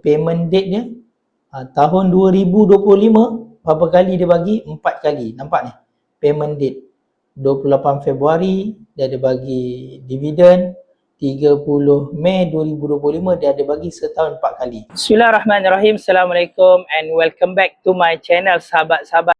payment date dia tahun 2025 berapa kali dia bagi? 4 kali. Nampak ni? Payment date 28 Februari dia ada bagi dividen, 30 Mei 2025 dia ada bagi setahun 4 kali. Bismillahirrahmanirrahim. Assalamualaikum and welcome back to my channel sahabat-sahabat.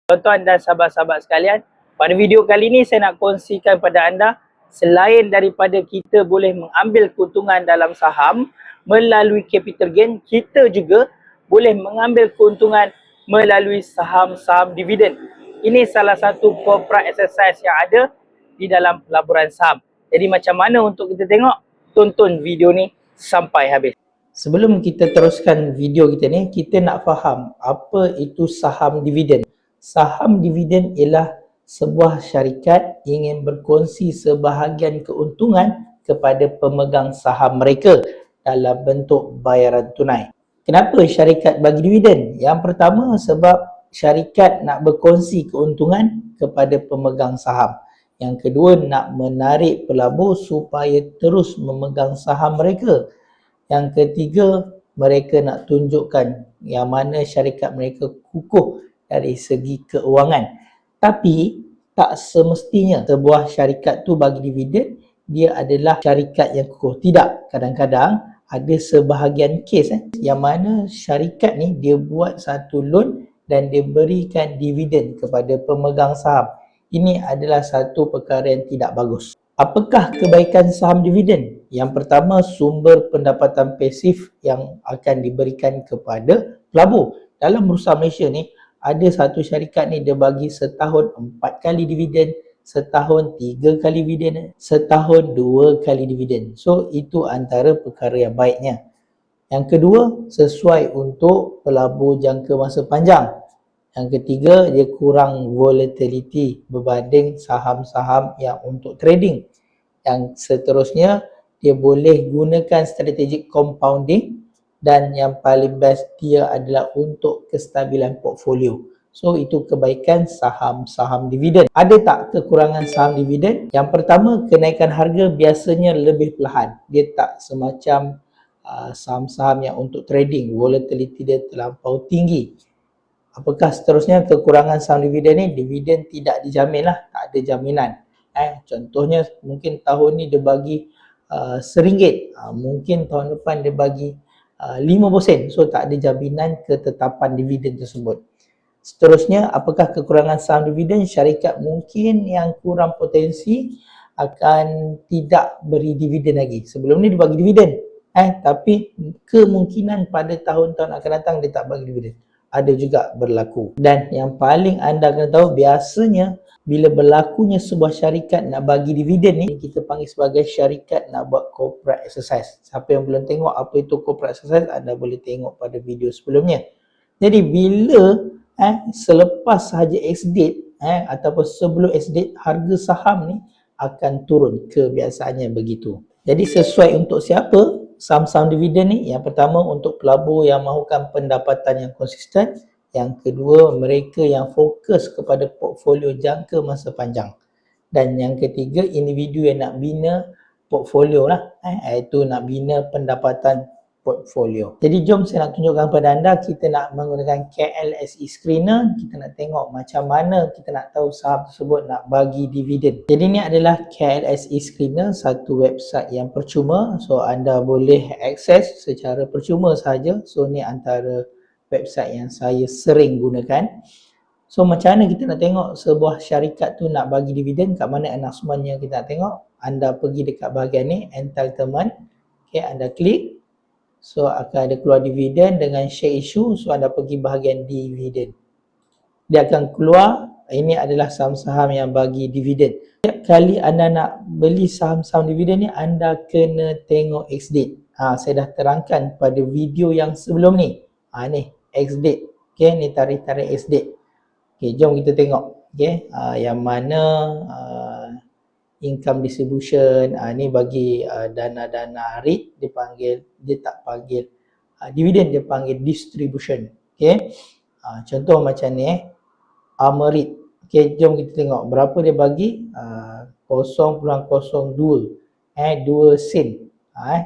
Tuan-tuan dan sahabat-sahabat sekalian, pada video kali ini saya nak kongsikan pada anda, selain daripada kita boleh mengambil keuntungan dalam saham melalui capital gain, kita juga boleh mengambil keuntungan melalui saham-saham dividen. Ini salah satu corporate exercise yang ada di dalam pelaburan saham. Jadi macam mana untuk kita tengok? Tonton video ni sampai habis. Sebelum kita teruskan video kita ni, kita nak faham apa itu saham dividen. Saham dividen ialah sebuah syarikat ingin berkongsi sebahagian keuntungan kepada pemegang saham mereka dalam bentuk bayaran tunai. Kenapa syarikat bagi dividen? Yang pertama sebab syarikat nak berkongsi keuntungan kepada pemegang saham. Yang kedua nak menarik pelabur supaya terus memegang saham mereka. Yang ketiga mereka nak tunjukkan yang mana syarikat mereka kukuh dari segi keuangan. Tapi tak semestinya sebuah syarikat tu bagi dividen dia adalah syarikat yang kukuh. Tidak, kadang-kadang ada sebahagian kes yang mana syarikat ni dia buat satu loan dan dia berikan dividen kepada pemegang saham. Ini adalah satu perkara yang tidak bagus. Apakah kebaikan saham dividen? Yang pertama, sumber pendapatan pasif yang akan diberikan kepada pelabur. Dalam Bursa Malaysia ni ada satu syarikat ni dia bagi setahun 4 kali dividen, setahun 3 kali dividen, setahun 2 kali dividen. So itu antara perkara yang baiknya. Yang kedua, sesuai untuk pelabur jangka masa panjang. Yang ketiga, dia kurang volatility berbanding saham-saham yang untuk trading. Yang seterusnya, dia boleh gunakan strategic compounding. Dan yang paling best dia adalah untuk kestabilan portfolio. So itu kebaikan saham-saham dividen. Ada tak kekurangan saham dividen? Yang pertama, kenaikan harga biasanya lebih perlahan. Dia tak semacam saham-saham yang untuk trading. Volatility dia terlampau tinggi. Apakah seterusnya kekurangan saham dividen ni? Dividen tidak dijamin lah. Tak ada jaminan. Contohnya mungkin tahun ni dia bagi RM1. Mungkin tahun depan dia bagi 5%. So tak ada jaminan ketetapan dividen tersebut. Seterusnya, apakah kekurangan saham dividen? Syarikat mungkin yang kurang potensi akan tidak beri dividen lagi. Sebelum ni dia bagi dividen. Tapi kemungkinan pada tahun-tahun akan datang dia tak bagi dividen. Ada juga berlaku. Dan yang paling anda kena tahu, biasanya bila berlakunya sebuah syarikat nak bagi dividen ni, kita panggil sebagai syarikat nak buat corporate exercise. Siapa yang belum tengok apa itu corporate exercise, anda boleh tengok pada video sebelumnya. Jadi bila selepas sahaja ex-date ataupun sebelum ex-date, harga saham ni akan turun. Kebiasaannya begitu. Jadi sesuai untuk siapa saham-saham dividen ni? Yang pertama untuk pelabur yang mahukan pendapatan yang konsisten. Yang kedua, mereka yang fokus kepada portfolio jangka masa panjang. Dan yang ketiga, individu yang nak bina portfolio lah. Iaitu nak bina pendapatan portfolio. Jadi jom saya nak tunjukkan kepada anda, kita nak menggunakan KLSE Screener. Kita nak tengok macam mana kita nak tahu saham tersebut nak bagi dividen. Jadi ini adalah KLSE Screener, satu website yang percuma. So anda boleh akses secara percuma sahaja. So ni antara website yang saya sering gunakan. So macam mana kita nak tengok sebuah syarikat tu nak bagi dividen? Kat mana announcement yang kita nak tengok? Anda pergi dekat bahagian ni, entitlement. Okay, anda klik. So akan ada keluar dividen dengan share issue. So anda pergi bahagian dividen. Dia akan keluar. Ini adalah saham-saham yang bagi dividen. Setiap kali anda nak beli saham-saham dividen ni, anda kena tengok ex-date. Saya dah terangkan pada video yang sebelum ni. Ni ex-date. Okay, ni tarikh-tarikh ex-date. Okay, jom kita tengok. Okay, yang mana income distribution, ni bagi dana-dana REIT dia tak panggil dividen, dia panggil distribution. Okey. Contoh macam ni Amarit. Okey, jom kita tengok berapa dia bagi. 0.02 2 sen.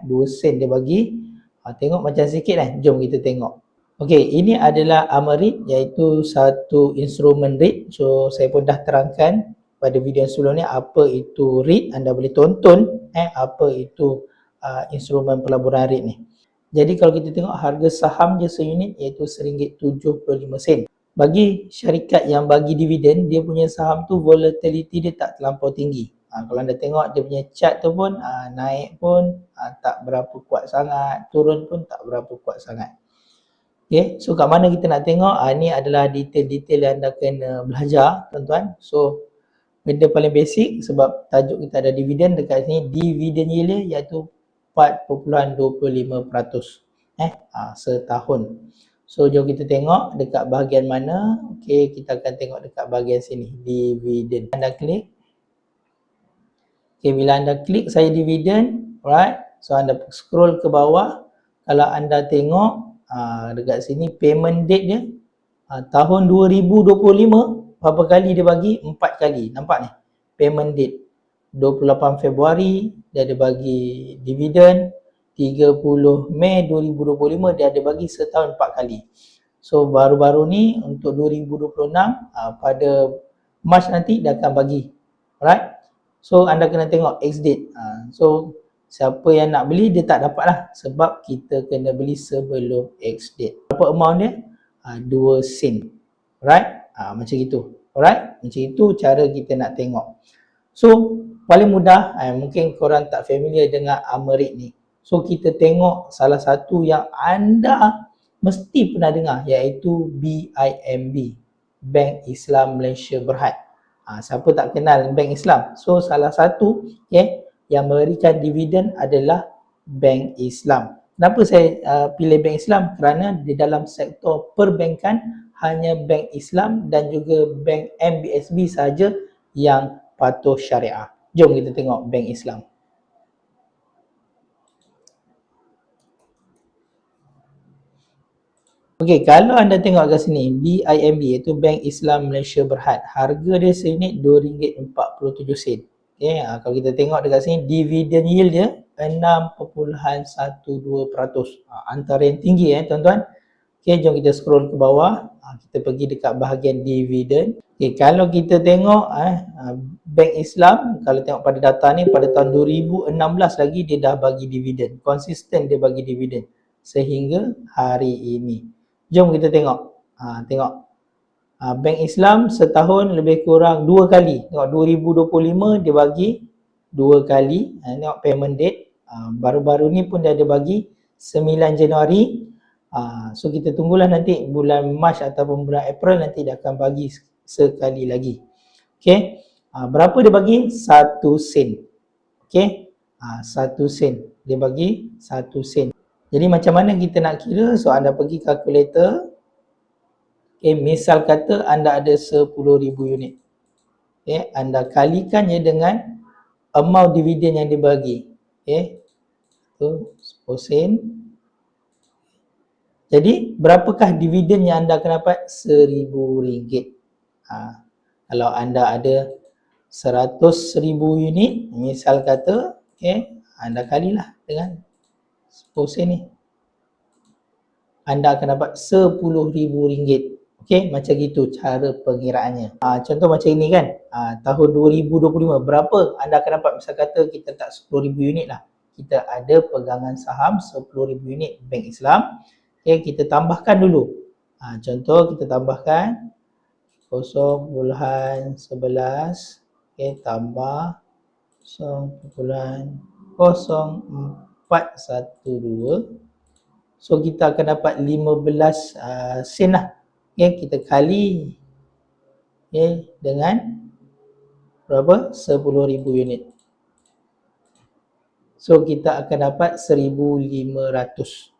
2 sen dia bagi. Tengok macam sikit jom kita tengok. Okey, ini adalah Amarit, iaitu satu instrumen REIT. So saya pun dah terangkan pada video sebelum ni apa itu REIT. Anda boleh tonton apa itu instrumen pelaburan REIT ni. Jadi kalau kita tengok harga saham dia seunit iaitu RM1.75. Bagi syarikat yang bagi dividen, dia punya saham tu volatility dia tak terlampau tinggi. Kalau anda tengok dia punya chart tu pun naik pun tak berapa kuat sangat, turun pun tak berapa kuat sangat. Okay, so kat mana kita nak tengok? Ni adalah detail-detail yang anda kena belajar tuan-tuan. So benda paling basic sebab tajuk kita ada dividen, dekat sini dividen yield dia iaitu 4.25% setahun. So jom kita tengok dekat bahagian mana. Okey, kita akan tengok dekat bahagian sini, dividen. Anda klik. Okey, bila anda klik saya dividen, alright. So anda scroll ke bawah. Kalau anda tengok dekat sini payment date dia tahun 2025 berapa kali dia bagi? 4 kali. Nampak ni? Payment date 28 Februari dia ada bagi dividen, 30 Mei 2025 dia ada bagi setahun 4 kali. So baru-baru ni untuk 2026 pada Mac nanti dia akan bagi. Alright. So anda kena tengok X date. So siapa yang nak beli dia tak dapat lah sebab kita kena beli sebelum X date. Berapa amount dia? 2 sen. Alright. Macam gitu. Alright. Macam itu cara kita nak tengok. So paling mudah, mungkin korang tak familiar dengan Amarit ni. So kita tengok salah satu yang anda mesti pernah dengar iaitu BIMB, Bank Islam Malaysia Berhad. Siapa tak kenal Bank Islam? So salah satu yang memberikan dividen adalah Bank Islam. Kenapa saya pilih Bank Islam? Kerana di dalam sektor perbankan hanya Bank Islam dan juga Bank MBSB saja yang patuh syariah. Jom kita tengok Bank Islam. Okey, kalau anda tengok kat sini BIMB iaitu Bank Islam Malaysia Berhad, harga dia seunit RM2.47. Okey, kalau kita tengok dekat sini dividen yield dia 6.12%. Antara yang tinggi tuan-tuan. Okey, jom kita scroll ke bawah. Kita pergi dekat bahagian dividen. Okey, kalau kita tengok Bank Islam, kalau tengok pada data ni pada tahun 2016 lagi dia dah bagi dividen. Konsisten dia bagi dividen sehingga hari ini. Jom kita tengok. Tengok. Bank Islam setahun lebih kurang 2 kali. Tengok 2025 dia bagi 2 kali. Tengok payment date. Baru-baru ni pun dia ada bagi 9 Januari. So kita tunggulah nanti bulan Mac ataupun bulan April nanti dia akan bagi sekali lagi. Okey. Berapa dia bagi? 1 sen. Okey. 1 sen. Dia bagi 1 sen. Jadi macam mana kita nak kira? So anda pergi kalkulator. Okay, misal kata anda ada 10,000 unit. Okay, anda kalikan je dengan amount dividen yang dibagi. Okay, so 10 sen. Jadi berapakah dividen yang anda akan dapat? RM1,000. Kalau anda ada 100,000 unit, misal kata, okay, anda kalilah dengan 10 sen ni. Anda akan dapat RM10,000. Okey, macam gitu cara pengiraannya. Contoh macam ini kan, tahun 2025 berapa anda akan dapat? Misal kata kita letak 10,000 unit lah. Kita ada pegangan saham 10,000 unit Bank Islam. Okey, kita tambahkan dulu. Contoh kita tambahkan 0.11, okey, tambah 0.0412. So kita akan dapat 15 sen lah. Okay, kita kali dengan berapa? 10,000 unit. So kita akan dapat 1,500.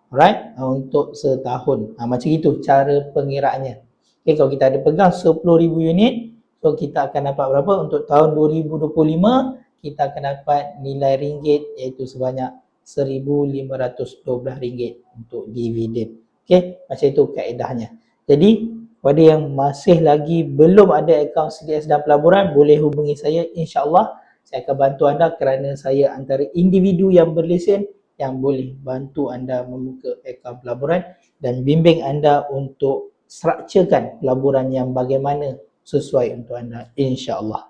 Alright, untuk setahun. Macam itu cara pengiraannya. Okay, kalau kita ada pegang 10,000 unit, So kita akan dapat berapa? Untuk tahun 2025 kita akan dapat nilai ringgit iaitu sebanyak RM1,512 untuk dividen. Okey, macam itu kaedahnya. Jadi pada yang masih lagi belum ada akaun CDS dan pelaburan, boleh hubungi saya, insya-Allah saya akan bantu anda kerana saya antara individu yang berlesen yang boleh bantu anda membuka akaun pelaburan dan bimbing anda untuk structurekan pelaburan yang bagaimana sesuai untuk anda, insya-Allah.